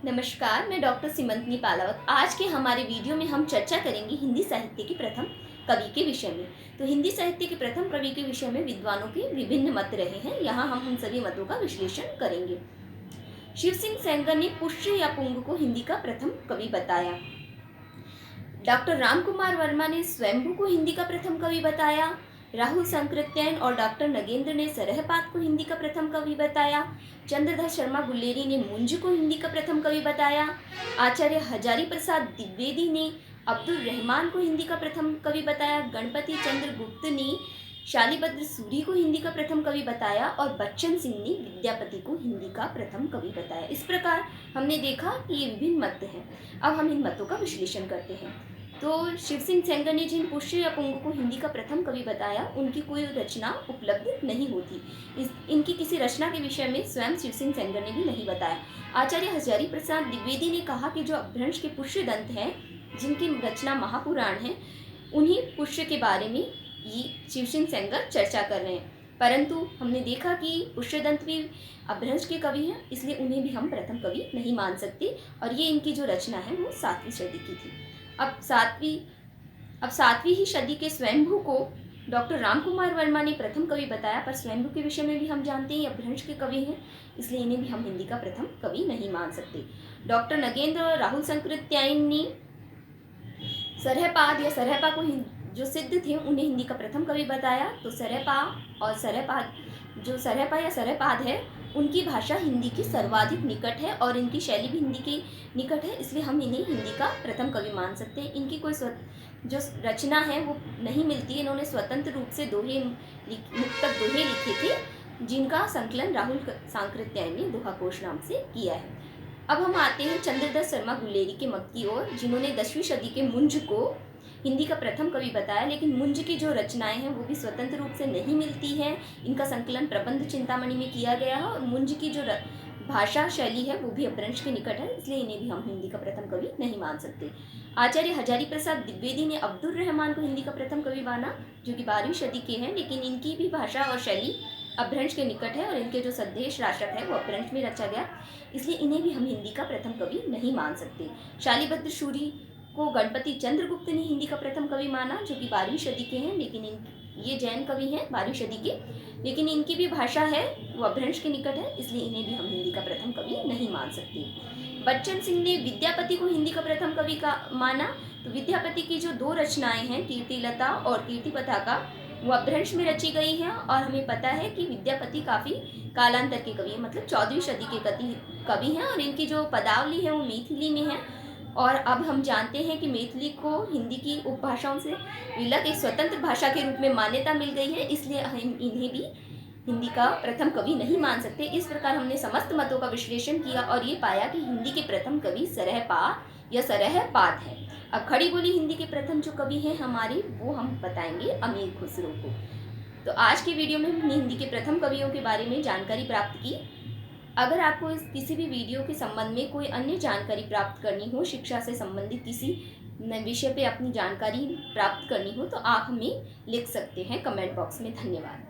नमस्कार, मैं डॉक्टर सीमंतनी पालावत। आज के हमारे वीडियो में हम चर्चा करेंगे हिंदी साहित्य के प्रथम कवि के विषय में। तो हिंदी साहित्य के प्रथम कवि के विषय में विद्वानों के विभिन्न मत रहे हैं। यहाँ हम उन सभी मतों का विश्लेषण करेंगे। शिव सिंह सेंगर ने पुष्य या पुंग को हिंदी का प्रथम कवि बताया। डॉक्टर राम कुमार वर्मा ने स्वयंभू को हिंदी का प्रथम कवि बताया। राहुल सांकृत्यायन और डॉक्टर नगेंद्र ने सरहपात को हिंदी का प्रथम कवि बताया। चंद्रधर शर्मा गुल्लेरी ने मुंज को हिंदी का प्रथम कवि बताया। आचार्य हजारी प्रसाद द्विवेदी ने अब्दुल रहमान को हिंदी का प्रथम कवि बताया। गणपति चंद्र गुप्त ने शालीभद्र सूरी को हिंदी का प्रथम कवि बताया और बच्चन सिंह ने विद्यापति को हिंदी का प्रथम कवि बताया। इस प्रकार हमने देखा कि ये विभिन्न मत हैं। अब हम इन मतों का विश्लेषण करते हैं। तो शिव सिंह सेंगर ने जिन पुष्य या पुंग को हिंदी का प्रथम कवि बताया, उनकी कोई रचना उपलब्ध नहीं होती। इनकी किसी रचना के विषय में स्वयं शिव सिंह सेंगर ने भी नहीं बताया। आचार्य हजारी प्रसाद द्विवेदी ने कहा कि जो अपभ्रंश के पुष्य दंत हैं, जिनकी रचना महापुराण है, उन्हीं पुष्य के बारे में ये शिव सिंह सेंगर चर्चा कर रहे हैं। परंतु हमने देखा कि पुष्यदंत भी अपभ्रंश के कवि हैं, इसलिए उन्हें भी हम प्रथम कवि नहीं मान सकते। और ये इनकी जो रचना है वो 7वीं सदी की थी। अब सातवीं ही सदी के स्वयंभू को डॉक्टर राम कुमार वर्मा ने प्रथम कवि बताया, पर स्वयंभू के विषय में भी हम जानते हैं ये अपभ्रंश के कवि हैं, इसलिए इन्हें भी हम हिंदी का प्रथम कवि नहीं मान सकते। डॉक्टर नगेंद्र और राहुल सांकृत्यायन ने सरहपाद या सरहपा को जो सिद्ध थे उन्हें हिंदी का प्रथम कवि बताया। तो सरहपा और सरहपाद, जो सरहपा या सरहपाद है, उनकी भाषा हिंदी की सर्वाधिक निकट है और इनकी शैली भी हिंदी के निकट है, इसलिए हम इन्हें हिंदी का प्रथम कवि मान सकते हैं। इनकी कोई जो रचना है वो नहीं मिलती है। इन्होंने स्वतंत्र रूप से मुक्तक दोहे लिखे थे, जिनका संकलन राहुल सांकृत्यायन ने दोहाकोश नाम से किया है। अब हम आते हैं चंद्रधर शर्मा गुल्लेरी के मत की ओर, जिन्होंने 10वीं सदी के मुंज को हिंदी का प्रथम कवि बताया। लेकिन मुंज की जो रचनाएं हैं वो भी स्वतंत्र रूप से नहीं मिलती हैं। इनका संकलन प्रबंध चिंतामणि में किया गया है और मुंज की जो भाषा शैली है वो भी अपभ्रंश के निकट है, इसलिए इन्हें भी हम हिंदी का प्रथम कवि नहीं मान सकते। आचार्य हजारी प्रसाद द्विवेदी ने अब्दुल रहमान को हिंदी का प्रथम कवि माना, जो कि 12वीं सदी के हैं, लेकिन इनकी भी भाषा और शैली अपभ्रंश के निकट है और इनके जो संदेश राशक है वो अपभ्रंश में रचा गया, इसलिए इन्हें भी हम हिंदी का प्रथम कवि नहीं मान सकते। शालीभद्र सूरी को गणपति चंद्रगुप्त ने हिंदी का प्रथम कवि माना, जो कि 12वीं सदी के हैं, लेकिन ये जैन कवि हैं 12वीं सदी के, लेकिन इनकी भी भाषा है वो अपभ्रंश के निकट है, इसलिए इन्हें भी हम हिंदी का प्रथम कवि नहीं मान सकते। बच्चन सिंह ने विद्यापति को हिंदी का प्रथम कवि का माना। तो विद्यापति की जो 2 रचनाएं हैं, कीर्तिलता और कीर्ति पताका, वो अपभ्रंश में रची गई हैं और हमें पता है कि विद्यापति काफ़ी कालांतर के कवि हैं, मतलब 14वीं सदी के कवि हैं और इनकी जो पदावली है वो मैथिली में है। और अब हम जानते हैं कि मैथिली को हिंदी की उपभाषाओं से विलग एक स्वतंत्र भाषा के रूप में मान्यता मिल गई है, इसलिए हम इन्हें भी हिंदी का प्रथम कवि नहीं मान सकते। इस प्रकार हमने समस्त मतों का विश्लेषण किया और ये पाया कि हिंदी के प्रथम कवि सरहपा या सरहपाद है। अब खड़ी बोली हिंदी के प्रथम जो कवि हैं हमारे, वो हम बताएंगे अमीर खुसरो को। तो आज की वीडियो में हमने हिंदी के प्रथम कवियों के बारे में जानकारी प्राप्त की। अगर आपको इस किसी भी वीडियो के संबंध में कोई अन्य जानकारी प्राप्त करनी हो, शिक्षा से संबंधित किसी विषय पे अपनी जानकारी प्राप्त करनी हो, तो आप हमें लिख सकते हैं कमेंट बॉक्स में। धन्यवाद।